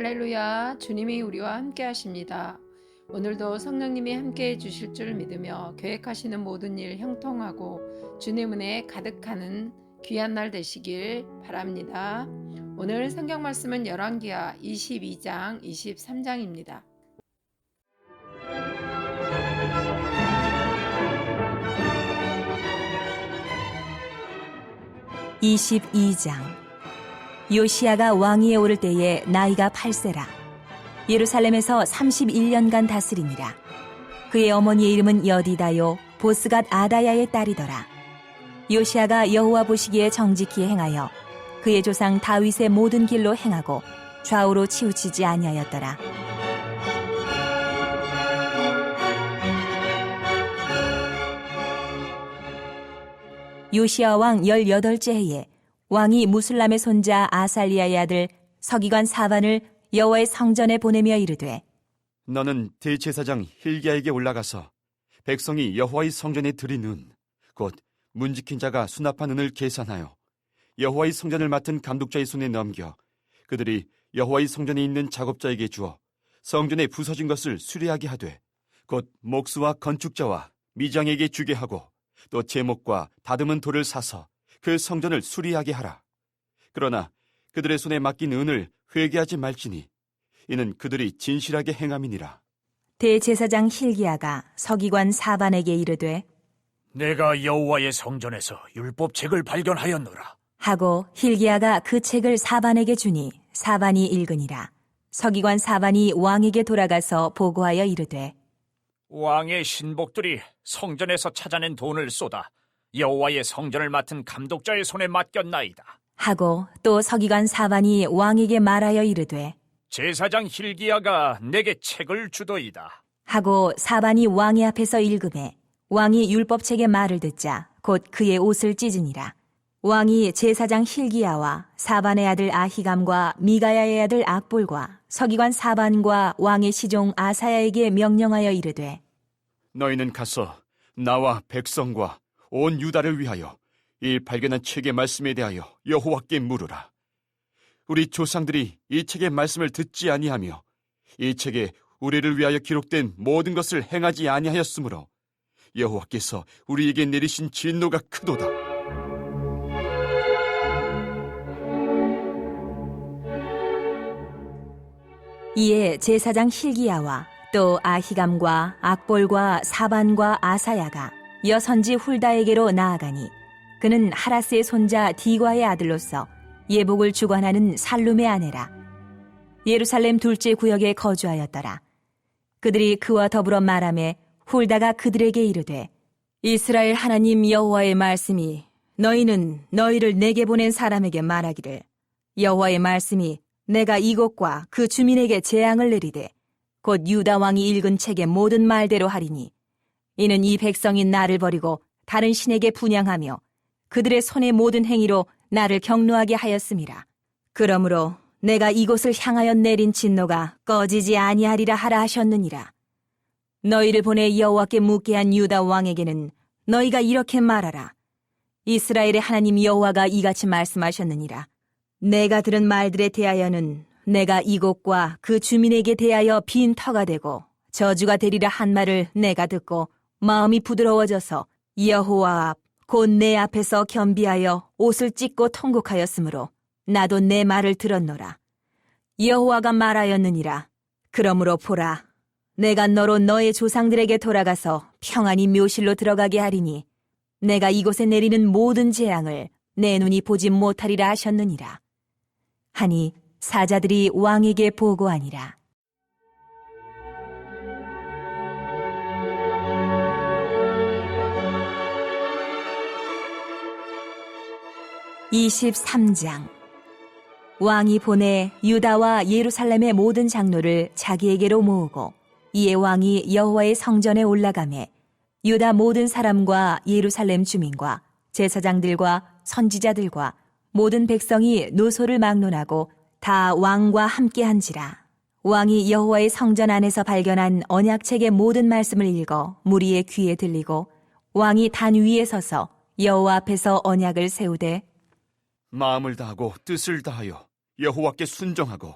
할렐루야, 주님이 우리와 함께 하십니다. 오늘도 성령님이 함께 해주실 줄 믿으며 계획하시는 모든 일 형통하고 주님 은혜 가득하는 귀한 날 되시길 바랍니다. 오늘 성경 말씀은 열왕기하 22장 23장입니다. 22장. 요시야가 왕위에 오를 때에 나이가 8세라. 예루살렘에서 31년간 다스리니라. 그의 어머니의 이름은 여디다요 보스갓 아다야의 딸이더라. 요시야가 여호와 보시기에 정직히 행하여 그의 조상 다윗의 모든 길로 행하고 좌우로 치우치지 아니하였더라. 요시야 왕 18째 해에 왕이 무술람의 손자 아살리야의 아들 서기관 사반을 여호와의 성전에 보내며 이르되, 너는 대제사장 힐기야에게 올라가서 백성이 여호와의 성전에 드린 은, 곧 문지킨 자가 수납한 은을 계산하여 여호와의 성전을 맡은 감독자의 손에 넘겨 그들이 여호와의 성전에 있는 작업자에게 주어 성전에 부서진 것을 수리하게 하되, 곧 목수와 건축자와 미장에게 주게 하고 또 제목과 다듬은 돌을 사서 그 성전을 수리하게 하라. 그러나 그들의 손에 맡긴 은을 회개하지 말지니 이는 그들이 진실하게 행함이니라. 대제사장 힐기야가 서기관 사반에게 이르되, 내가 여호와의 성전에서 율법책을 발견하였노라. 하고 힐기야가 그 책을 사반에게 주니 사반이 읽으니라. 서기관 사반이 왕에게 돌아가서 보고하여 이르되, 왕의 신복들이 성전에서 찾아낸 돈을 쏟아 여호와의 성전을 맡은 감독자의 손에 맡겼나이다. 하고 또 서기관 사반이 왕에게 말하여 이르되, 제사장 힐기야가 내게 책을 주더이다. 하고 사반이 왕의 앞에서 읽음에 왕이 율법책의 말을 듣자 곧 그의 옷을 찢으니라. 왕이 제사장 힐기야와 사반의 아들 아히감과 미가야의 아들 악볼과 서기관 사반과 왕의 시종 아사야에게 명령하여 이르되, 너희는 가서 나와 백성과 온 유다를 위하여 이 발견한 책의 말씀에 대하여 여호와께 물으라. 우리 조상들이 이 책의 말씀을 듣지 아니하며 이 책에 우리를 위하여 기록된 모든 것을 행하지 아니하였으므로 여호와께서 우리에게 내리신 진노가 크도다. 이에 제사장 힐기야와 또 아히감과 악볼과 사반과 아사야가 여선지 훌다에게로 나아가니 그는 하라스의 손자 디과의 아들로서 예복을 주관하는 살룸의 아내라. 예루살렘 둘째 구역에 거주하였더라. 그들이 그와 더불어 말하매 훌다가 그들에게 이르되, 이스라엘 하나님 여호와의 말씀이 너희는 너희를 내게 보낸 사람에게 말하기를, 여호와의 말씀이 내가 이곳과 그 주민에게 재앙을 내리되 곧 유다 왕이 읽은 책의 모든 말대로 하리니 이는 이 백성이 나를 버리고 다른 신에게 분향하며 그들의 손의 모든 행위로 나를 경노하게 하였음이라. 그러므로 내가 이곳을 향하여 내린 진노가 꺼지지 아니하리라 하라 하셨느니라. 너희를 보내 여호와께 묻게 한 유다 왕에게는 너희가 이렇게 말하라. 이스라엘의 하나님 여호와가 이같이 말씀하셨느니라. 내가 들은 말들에 대하여는 내가 이곳과 그 주민에게 대하여 빈 터가 되고 저주가 되리라 한 말을 내가 듣고 마음이 부드러워져서 여호와 앞 곧 내 앞에서 겸비하여 옷을 찢고 통곡하였으므로 나도 내 말을 들었노라. 여호와가 말하였느니라. 그러므로 보라, 내가 너로 너의 조상들에게 돌아가서 평안히 묘실로 들어가게 하리니 내가 이곳에 내리는 모든 재앙을 내 눈이 보지 못하리라 하셨느니라. 하니 사자들이 왕에게 보고하니라. (23장) 왕이 보내 유다와 예루살렘의 모든 장로를 자기에게로 모으고 이에 왕이 여호와의 성전에 올라가매 유다 모든 사람과 예루살렘 주민과 제사장들과 선지자들과 모든 백성이 노소를 막론하고 다 왕과 함께한지라. 왕이 여호와의 성전 안에서 발견한 언약책의 모든 말씀을 읽어 무리의 귀에 들리고 왕이 단 위에 서서 여호와 앞에서 언약을 세우되, 마음을 다하고 뜻을 다하여 여호와께 순종하고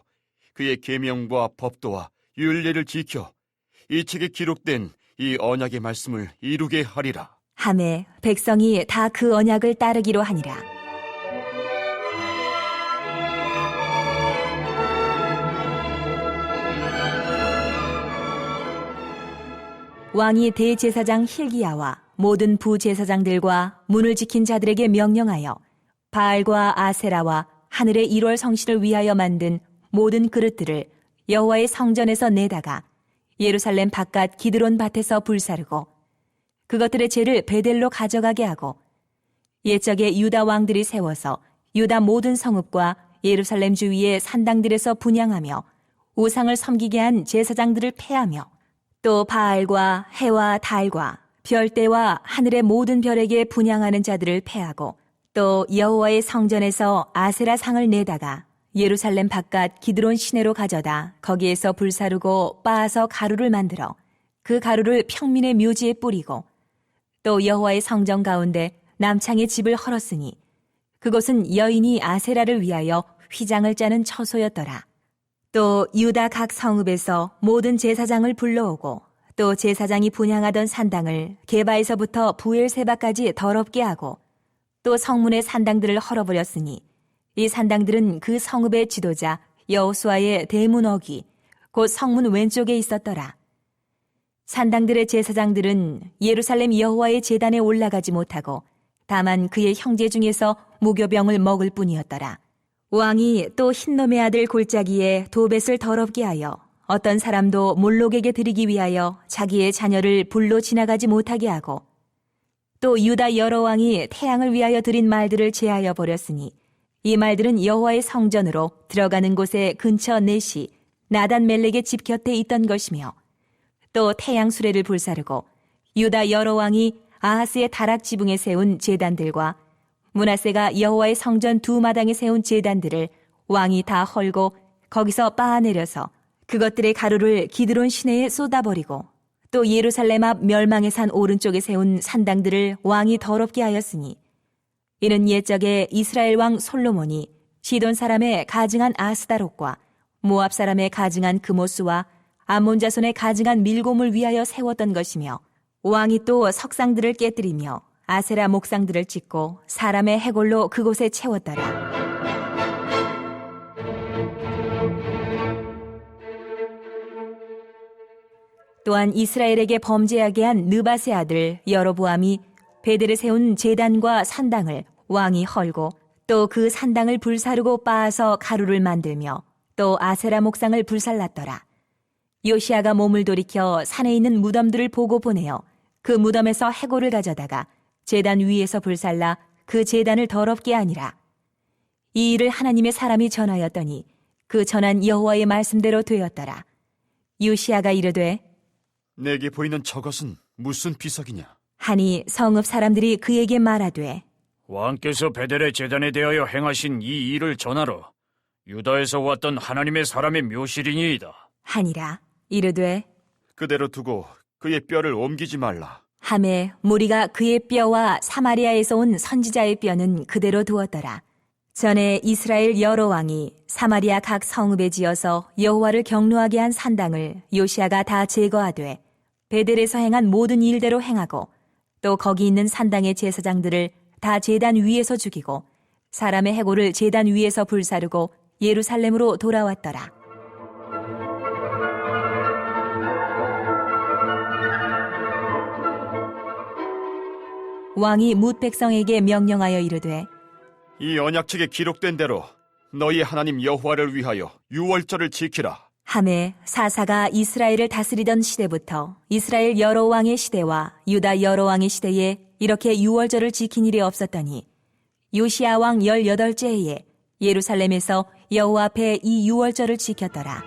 그의 계명과 법도와 율례를 지켜 이 책에 기록된 이 언약의 말씀을 이루게 하리라. 하매 백성이 다 그 언약을 따르기로 하니라. 왕이 대제사장 hil기야와 모든 부제사장들과 문을 지킨 자들에게 명령하여 바알과 아세라와 하늘의 1월 성신을 위하여 만든 모든 그릇들을 여호와의 성전에서 내다가 예루살렘 바깥 기드론 밭에서 불사르고 그것들의 죄를 베델로 가져가게 하고 옛적에 유다 왕들이 세워서 유다 모든 성읍과 예루살렘 주위의 산당들에서 분향하며 우상을 섬기게 한 제사장들을 패하며 또 바알과 해와 달과 별대와 하늘의 모든 별에게 분향하는 자들을 패하고 또 여호와의 성전에서 아세라 상을 내다가 예루살렘 바깥 기드론 시내로 가져다 거기에서 불사르고 빻아서 가루를 만들어 그 가루를 평민의 묘지에 뿌리고 또 여호와의 성전 가운데 남창의 집을 헐었으니 그곳은 여인이 아세라를 위하여 휘장을 짜는 처소였더라. 또 유다 각 성읍에서 모든 제사장을 불러오고 또 제사장이 분향하던 산당을 게바에서부터 부엘세바까지 더럽게 하고 또 성문의 산당들을 헐어버렸으니 이 산당들은 그 성읍의 지도자 여호수아의 대문어귀 곧 성문 왼쪽에 있었더라. 산당들의 제사장들은 예루살렘 여호와의 제단에 올라가지 못하고 다만 그의 형제 중에서 무교병을 먹을 뿐이었더라. 왕이 또 흰놈의 아들 골짜기에 도벳을 더럽게 하여 어떤 사람도 몰록에게 드리기 위하여 자기의 자녀를 불로 지나가지 못하게 하고 또 유다 여러 왕이 태양을 위하여 드린 말들을 제하여 버렸으니 이 말들은 여호와의 성전으로 들어가는 곳의 근처 넷이 나단 멜렉의 집 곁에 있던 것이며 또 태양 수레를 불사르고 유다 여러 왕이 아하스의 다락 지붕에 세운 제단들과 므낫세가 여호와의 성전 두 마당에 세운 제단들을 왕이 다 헐고 거기서 빻아내려서 그것들의 가루를 기드론 시내에 쏟아버리고 또 예루살렘 앞 멸망의 산 오른쪽에 세운 산당들을 왕이 더럽게 하였으니 이는 옛적에 이스라엘 왕 솔로몬이 시돈 사람의 가증한 아스다롯과 모압 사람의 가증한 그모스와 암몬 자손의 가증한 밀곰을 위하여 세웠던 것이며 왕이 또 석상들을 깨뜨리며 아세라 목상들을 짓고 사람의 해골로 그곳에 채웠더라. 또한 이스라엘에게 범죄하게 한 느밧의 아들 여로보암이 베델에 세운 제단과 산당을 왕이 헐고 또 그 산당을 불사르고 빻아서 가루를 만들며 또 아세라 목상을 불살랐더라. 요시아가 몸을 돌이켜 산에 있는 무덤들을 보고 보내어 그 무덤에서 해골을 가져다가 제단 위에서 불살라 그 제단을 더럽게 하니라. 이 일을 하나님의 사람이 전하였더니 그 전한 여호와의 말씀대로 되었더라. 요시아가 이르되 내게 보이는 저것은 무슨 비석이냐? 하니 성읍 사람들이 그에게 말하되 왕께서 베델의 제단에 대하여 행하신 이 일을 전하러 유다에서 왔던 하나님의 사람의 묘실이니이다. 하니라. 이르되 그대로 두고 그의 뼈를 옮기지 말라. 하매 무리가 그의 뼈와 사마리아에서 온 선지자의 뼈는 그대로 두었더라. 전에 이스라엘 여러 왕이 사마리아 각 성읍에 지어서 여호와를 경노하게 한 산당을 요시아가 다 제거하되 베델에서 행한 모든 일대로 행하고 또 거기 있는 산당의 제사장들을 다 제단 위에서 죽이고 사람의 해골을 제단 위에서 불사르고 예루살렘으로 돌아왔더라. 왕이 뭇 백성에게 명령하여 이르되 이 언약책에 기록된 대로 너희 하나님 여호와를 위하여 유월절을 지키라. 하매 사사가 이스라엘을 다스리던 시대부터 이스라엘 여러 왕의 시대와 유다 여러 왕의 시대에 이렇게 유월절을 지킨 일이 없었더니 요시아 왕 18째 해에 예루살렘에서 여호와 앞에 이 유월절을 지켰더라.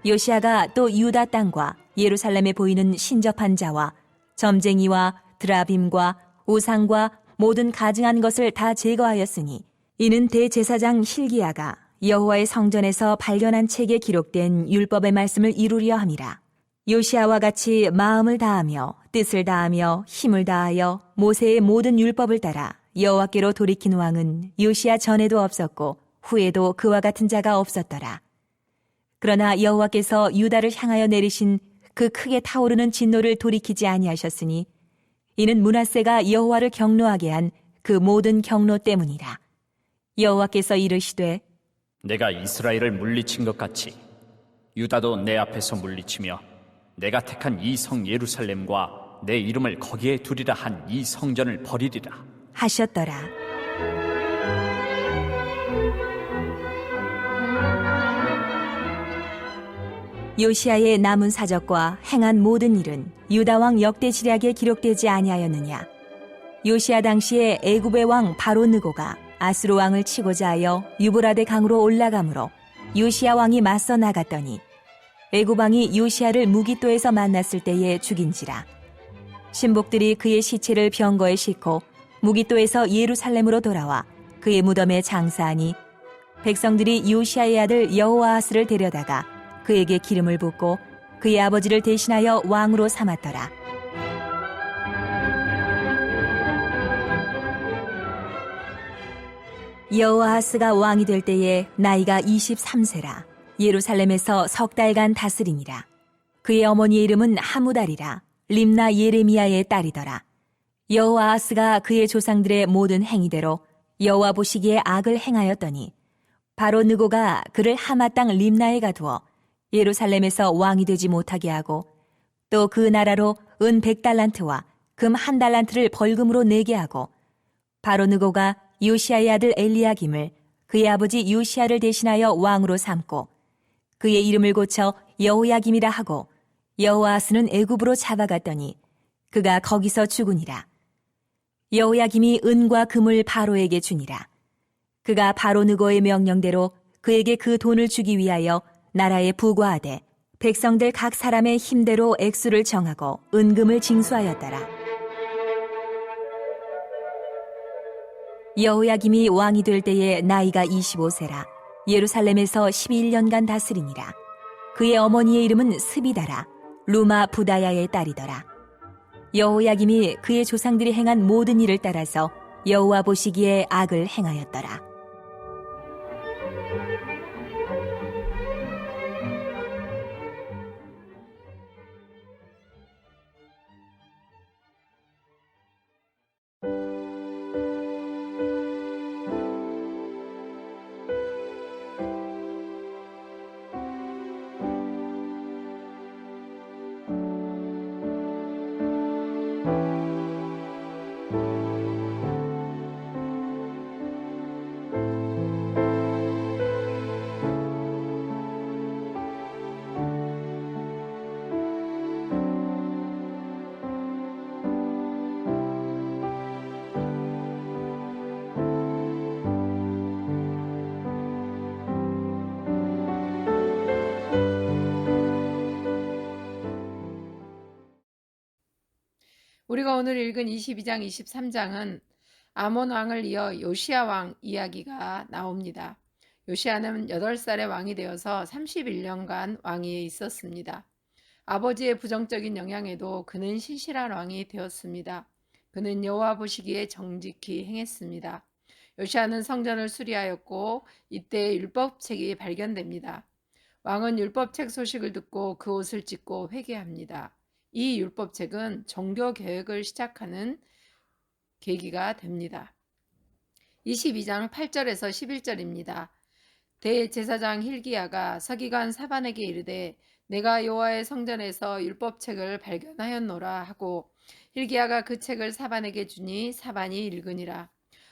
요시아가 또 유다 땅과 예루살렘에 보이는 신접한 자와 점쟁이와 드라빔과 우상과 모든 가증한 것을 다 제거하였으니 이는 대제사장 hil기야가 여호와의 성전에서 발견한 책에 기록된 율법의 말씀을 이루려 함이라. 요시아와 같이 마음을 다하며 뜻을 다하며 힘을 다하여 모세의 모든 율법을 따라 여호와께로 돌이킨 왕은 요시야 전에도 없었고 후에도 그와 같은 자가 없었더라. 그러나 여호와께서 유다를 향하여 내리신 그 크게 타오르는 진노를 돌이키지 아니하셨으니 이는 므낫세가 여호와를 경노하게 한 그 모든 경노 때문이라. 여호와께서 이르시되 내가 이스라엘을 물리친 것 같이 유다도 내 앞에서 물리치며 내가 택한 이 성 예루살렘과 내 이름을 거기에 두리라 한 이 성전을 버리리라 하셨더라. 요시야의 남은 사적과 행한 모든 일은 유다 왕 역대 지략에 기록되지 아니하였느냐. 요시야 당시에 애굽의 왕 바로 느고가 아수르 왕을 치고자 하여 유브라데 강으로 올라가므로 요시야 왕이 맞서 나갔더니 애굽 왕이 요시야를 무기또에서 만났을 때에 죽인지라. 신복들이 그의 시체를 병거에 싣고 무기또에서 예루살렘으로 돌아와 그의 무덤에 장사하니 백성들이 요시야의 아들 여호아하스를 데려다가 그에게 기름을 붓고 그의 아버지를 대신하여 왕으로 삼았더라. 여호아하스가 왕이 될 때에 나이가 23세라. 예루살렘에서 석 달간 다스리니라. 그의 어머니의 이름은 하무달이라. 림나 예레미야의 딸이더라. 여호아하스가 그의 조상들의 모든 행위대로 여호와 보시기에 악을 행하였더니 바로 느고가 그를 하마 땅 림나에 가두어 예루살렘에서 왕이 되지 못하게 하고 또 그 나라로 은 100달란트와 금 1달란트를 벌금으로 내게 하고 바로 느고가 요시야의 아들 엘리야김을 그의 아버지 요시야를 대신하여 왕으로 삼고 그의 이름을 고쳐 여호야김이라 하고 여호아스는 애굽으로 잡아갔더니 그가 거기서 죽으니라. 여호야김이 은과 금을 바로에게 주니라. 그가 바로 느고의 명령대로 그에게 그 돈을 주기 위하여 나라에 부과하되 백성들 각 사람의 힘대로 액수를 정하고 은금을 징수하였더라. 여호야김이 왕이 될 때에 나이가 25세라. 예루살렘에서 11년간 다스리니라. 그의 어머니의 이름은 스비다라. 루마 부다야의 딸이더라. 여호야김이 그의 조상들이 행한 모든 일을 따라서 여호와 보시기에 악을 행하였더라. 우리가 오늘 읽은 22장, 23장은 아몬 왕을 이어 요시야 왕 이야기가 나옵니다. 요시야는 8살에 왕이 되어서 31년간 왕위에 있었습니다. 아버지의 부정적인 영향에도 그는 신실한 왕이 되었습니다. 그는 여호와 보시기에 정직히 행했습니다. 요시야는 성전을 수리하였고 이때 율법책이 발견됩니다. 왕은 율법책 소식을 듣고 그 옷을 찢고 회개합니다. 이 율법책은 종교 개혁을 시작하는 계기가 됩니다. 22장 8절에서 11절입니다. 대제사장 힐기야가 서기관 사반에게 이르되 내가 여호와의 성전에서 율법책을 발견하였노라 하고 힐기야가 그 책을 사반에게 주니 사반이 읽으니라.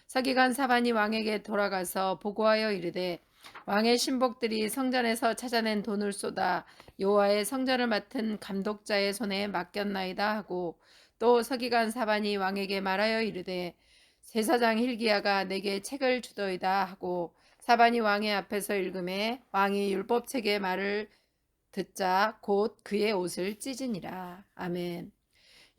서기관 사반이 왕에게 돌아가서 보고하여 이르되 왕의 신복들이 성전에서 찾아낸 돈을 쏟아 여호와의 성전을 맡은 감독자의 손에 맡겼나이다 하고 또 서기관 사반이 왕에게 말하여 이르되 제사장 힐기야가 내게 책을 주더이다 하고 사반이 왕의 앞에서 읽음에 왕이 율법책의 말을 듣자 곧 그의 옷을 찢으니라. 아멘.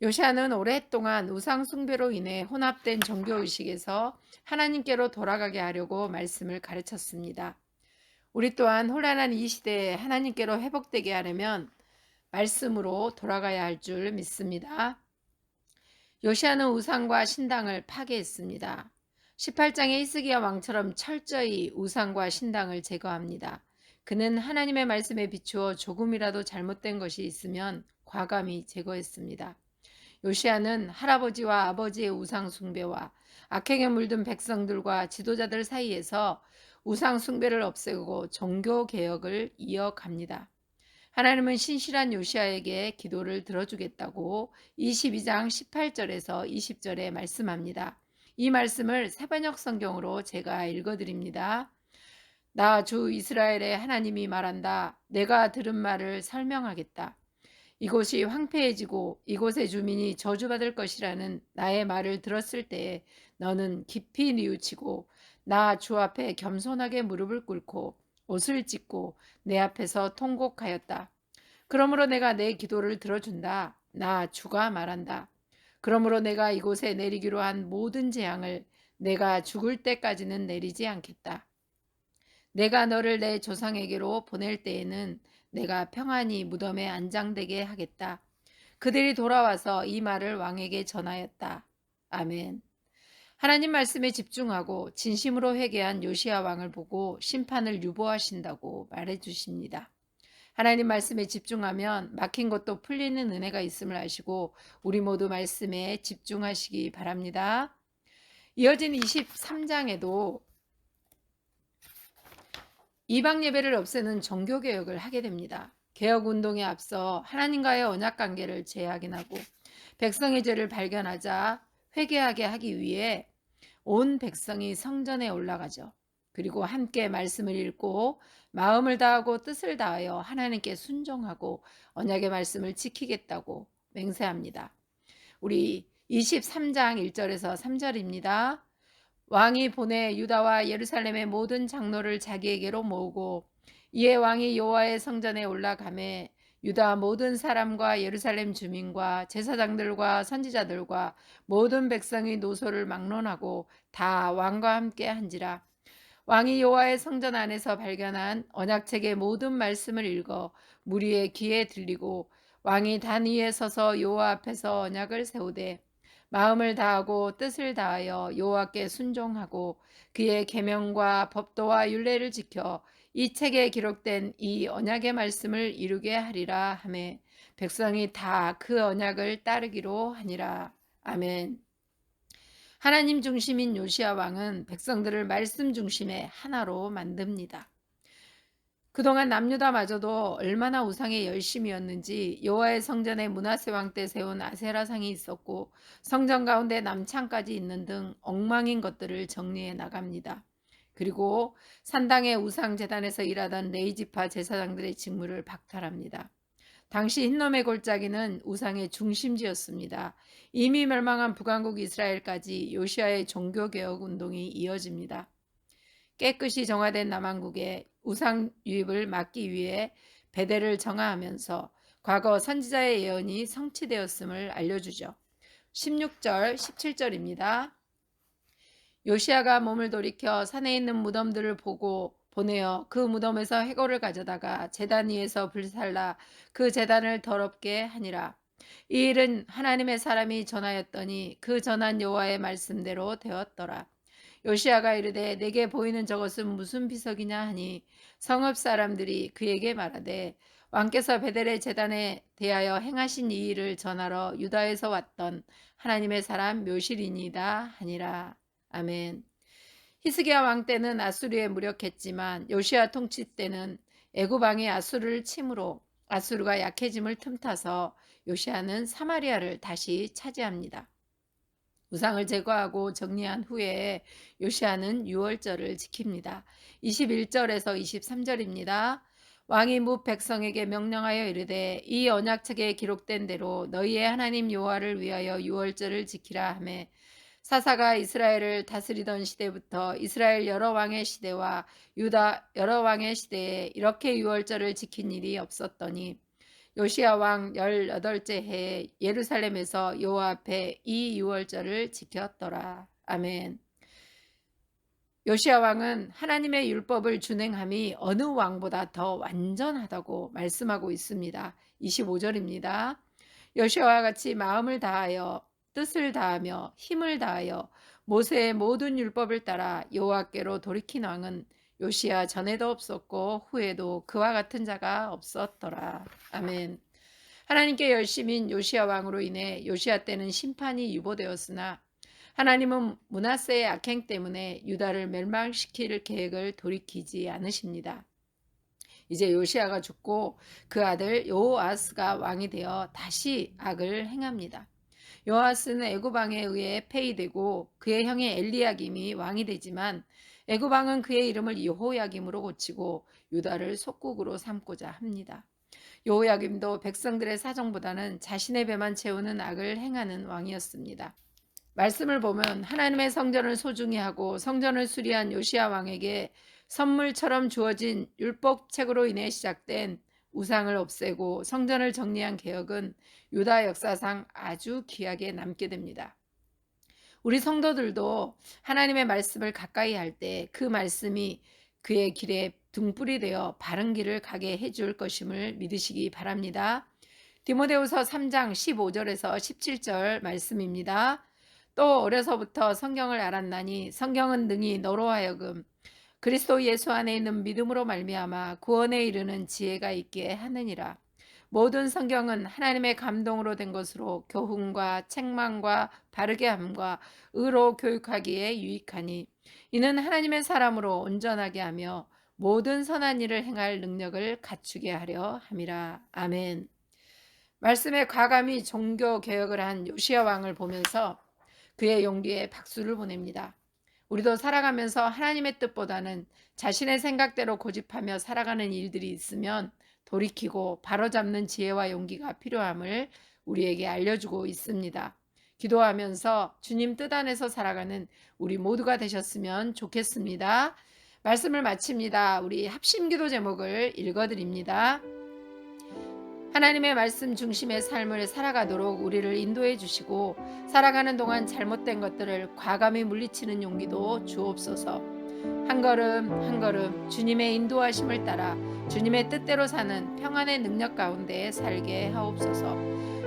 요시야는 오랫동안 우상 숭배로 인해 혼합된 종교의식에서 하나님께로 돌아가게 하려고 말씀을 가르쳤습니다. 우리 또한 혼란한 이 시대에 하나님께로 회복되게 하려면 말씀으로 돌아가야 할 줄 믿습니다. 요시야는 우상과 신당을 파괴했습니다. 18장의 히스기야 왕처럼 철저히 우상과 신당을 제거합니다. 그는 하나님의 말씀에 비추어 조금이라도 잘못된 것이 있으면 과감히 제거했습니다. 요시야는 할아버지와 아버지의 우상 숭배와 악행에 물든 백성들과 지도자들 사이에서 우상 숭배를 없애고 종교 개혁을 이어갑니다. 하나님은 신실한 요시야에게 기도를 들어주겠다고 22장 18절에서 20절에 말씀합니다. 이 말씀을 새번역 성경으로 제가 읽어드립니다. 나 주 이스라엘의 하나님이 말한다. 내가 들은 말을 설명하겠다. 이곳이 황폐해지고 이곳의 주민이 저주받을 것이라는 나의 말을 들었을 때에 너는 깊이 뉘우치고 나 주 앞에 겸손하게 무릎을 꿇고 옷을 찢고 내 앞에서 통곡하였다. 그러므로 내가 내 기도를 들어준다. 나 주가 말한다. 그러므로 내가 이곳에 내리기로 한 모든 재앙을 내가 죽을 때까지는 내리지 않겠다. 내가 너를 내 조상에게로 보낼 때에는 내가 평안히 무덤에 안장되게 하겠다. 그들이 돌아와서 이 말을 왕에게 전하였다. 아멘. 하나님 말씀에 집중하고 진심으로 회개한 요시야 왕을 보고 심판을 유보하신다고 말해 주십니다. 하나님 말씀에 집중하면 막힌 것도 풀리는 은혜가 있음을 아시고 우리 모두 말씀에 집중하시기 바랍니다. 이어진 23장에도 이방 예배를 없애는 종교 개혁을 하게 됩니다. 개혁 운동에 앞서 하나님과의 언약 관계를 재확인하고 백성의 죄를 발견하자 회개하게 하기 위해 온 백성이 성전에 올라가죠. 그리고 함께 말씀을 읽고 마음을 다하고 뜻을 다하여 하나님께 순종하고 언약의 말씀을 지키겠다고 맹세합니다. 우리 23장 1절에서 3절입니다. 왕이 보내 유다와 예루살렘의 모든 장로를 자기에게로 모으고 이에 왕이 여호와의 성전에 올라가매 유다 모든 사람과 예루살렘 주민과 제사장들과 선지자들과 모든 백성의 노소를 막론하고 다 왕과 함께 한지라. 왕이 여호와의 성전 안에서 발견한 언약책의 모든 말씀을 읽어 무리의 귀에 들리고 왕이 단 위에 서서 여호와 앞에서 언약을 세우되 마음을 다하고 뜻을 다하여 여호와께 순종하고 그의 계명과 법도와 율례를 지켜 이 책에 기록된 이 언약의 말씀을 이루게 하리라 하매 백성이 다 그 언약을 따르기로 하니라. 아멘. 하나님 중심인 요시야 왕은 백성들을 말씀 중심의 하나로 만듭니다. 그동안 남유다마저도 얼마나 우상의 열심이었는지 여호와의 성전에 므낫세 왕 때 세운 아세라상이 있었고 성전 가운데 남창까지 있는 등 엉망인 것들을 정리해 나갑니다. 그리고 산당의 우상 제단에서 일하던 레이지파 제사장들의 직무를 박탈합니다. 당시 흰놈의 골짜기는 우상의 중심지였습니다. 이미 멸망한 북왕국 이스라엘까지 요시야의 종교개혁 운동이 이어집니다. 깨끗이 정화된 남왕국에 우상 유입을 막기 위해 베델을 정화하면서 과거 선지자의 예언이 성취되었음을 알려주죠. 16절, 17절입니다. 요시야가 몸을 돌이켜 산에 있는 무덤들을 보고 보내어 그 무덤에서 해골을 가져다가 제단 위에서 불살라 그 제단을 더럽게 하니라. 이 일은 하나님의 사람이 전하였더니 그 전한 여호와의 말씀대로 되었더라. 요시야가 이르되 내게 보이는 저것은 무슨 비석이냐 하니 성읍 사람들이 그에게 말하되 왕께서 베델의 제단에 대하여 행하신 이 일을 전하러 유다에서 왔던 하나님의 사람 묘실이니이다 하니라. 아멘. 히스기야 왕 때는 아수르에 무력했지만 요시야 통치 때는 애굽 왕이 아수르를 침으로 아수르가 약해짐을 틈타서 요시야는 사마리아를 다시 차지합니다. 우상을 제거하고 정리한 후에 요시야는 유월절을 지킵니다. 21절에서 23절입니다. 왕이 뭇 백성에게 명령하여 이르되 이 언약책에 기록된 대로 너희의 하나님 여호와를 위하여 유월절을 지키라 하매 사사가 이스라엘을 다스리던 시대부터 이스라엘 여러 왕의 시대와 유다 여러 왕의 시대에 이렇게 유월절을 지킨 일이 없었더니 요시야 왕 18째 해에 예루살렘에서 여호와 앞에 이 유월절을 지켰더라. 아멘. 요시야 왕은 하나님의 율법을 준행함이 어느 왕보다 더 완전하다고 말씀하고 있습니다. 25절입니다. 요시야와 같이 마음을 다하여 뜻을 다하며 힘을 다하여 모세의 모든 율법을 따라 여호와께로 돌이킨 왕은 요시야 전에도 없었고 후에도 그와 같은 자가 없었더라. 아멘. 하나님께 열심인 요시야 왕으로 인해 요시야 때는 심판이 유보되었으나 하나님은 므낫세의 악행 때문에 유다를 멸망시킬 계획을 돌이키지 않으십니다. 이제 요시야가 죽고 그 아들 여호아스가 왕이 되어 다시 악을 행합니다. 여호아스는 애굽 왕에 의해 폐위되고 그의 형의 엘리야김이 왕이 되지만 애굽 왕은 그의 이름을 여호야김으로 고치고 유다를 속국으로 삼고자 합니다. 여호야김도 백성들의 사정보다는 자신의 배만 채우는 악을 행하는 왕이었습니다. 말씀을 보면 하나님의 성전을 소중히 하고 성전을 수리한 요시야 왕에게 선물처럼 주어진 율법책으로 인해 시작된 우상을 없애고 성전을 정리한 개혁은 유다 역사상 아주 귀하게 남게 됩니다. 우리 성도들도 하나님의 말씀을 가까이 할 때 그 말씀이 그의 길에 등불이 되어 바른 길을 가게 해줄 것임을 믿으시기 바랍니다. 디모데후서 3장 15절에서 17절 말씀입니다. 또 어려서부터 성경을 알았나니 성경은 능히 너로 하여금 그리스도 예수 안에 있는 믿음으로 말미암아 구원에 이르는 지혜가 있게 하느니라. 모든 성경은 하나님의 감동으로 된 것으로 교훈과 책망과 바르게 함과 의로 교육하기에 유익하니 이는 하나님의 사람으로 온전하게 하며 모든 선한 일을 행할 능력을 갖추게 하려 함이라. 아멘. 말씀에 과감히 종교 개혁을 한 요시야 왕을 보면서 그의 용기에 박수를 보냅니다. 우리도 살아가면서 하나님의 뜻보다는 자신의 생각대로 고집하며 살아가는 일들이 있으면 돌이키고 바로잡는 지혜와 용기가 필요함을 우리에게 알려주고 있습니다. 기도하면서 주님 뜻 안에서 살아가는 우리 모두가 되셨으면 좋겠습니다. 말씀을 마칩니다. 우리 합심기도 제목을 읽어드립니다. 하나님의 말씀 중심의 삶을 살아가도록 우리를 인도해 주시고 살아가는 동안 잘못된 것들을 과감히 물리치는 용기도 주옵소서. 한 걸음 한 걸음 주님의 인도하심을 따라 주님의 뜻대로 사는 평안의 능력 가운데 살게 하옵소서.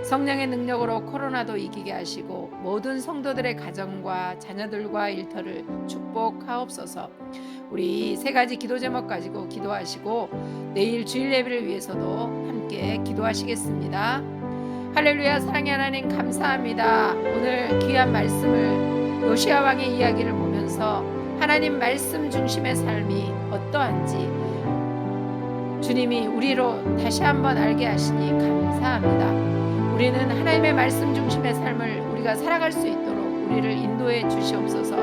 성령의 능력으로 코로나도 이기게 하시고 모든 성도들의 가정과 자녀들과 일터를 축복하옵소서. 우리 세 가지 기도 제목 가지고 기도하시고 내일 주일 예배를 위해서도 함께 기도하시겠습니다. 할렐루야. 사랑의 하나님 감사합니다. 오늘 귀한 말씀을 요시야 왕의 이야기를 보면서 하나님 말씀 중심의 삶이 어떠한지 주님이 우리로 다시 한번 알게 하시니 감사합니다. 우리는 하나님의 말씀 중심의 삶을 우리가 살아갈 수 있도록 우리를 인도해 주시옵소서.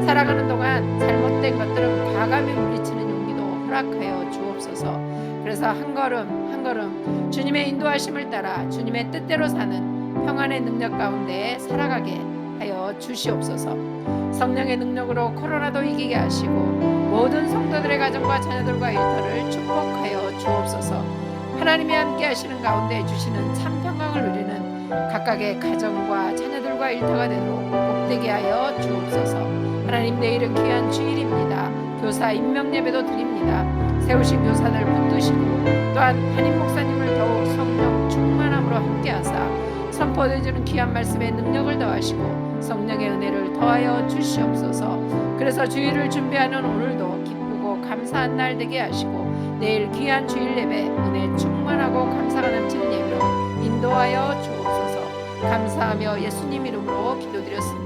살아가는 동안 잘못된 것들은 과감히 물리치는 용기도 허락하여 주옵소서. 그래서 한 걸음 한 걸음 주님의 인도하심을 따라 주님의 뜻대로 사는 평안의 능력 가운데 살아가게 하여 주시옵소서. 성령의 능력으로 코로나도 이기게 하시고 모든 성도들의 가정과 자녀들과 일터를 축복하여 주옵소서. 하나님이 함께 하시는 가운데 주시는 참 평강을 누리는 각각의 가정과 자녀들과 일터가 되도록 복되게 하여 주옵소서. 하나님 내일은 귀한 주일입니다. 교사 임명 예배도 드립니다. 세우신 교사들 붙드시고 또한 한임 목사님을 더욱 성령 충만함으로 함께하사 선포되어지는 귀한 말씀의 능력을 더하시고 성령의 은혜를 더하여 주시옵소서. 그래서 주일을 준비하는 오늘도 기쁘고 감사한 날 되게 하시고 내일 귀한 주일 예배 은혜 충만하고 감사가 넘치는 예배로 인도하여 주옵소서. 감사하며 예수님 이름으로 기도드렸습니다.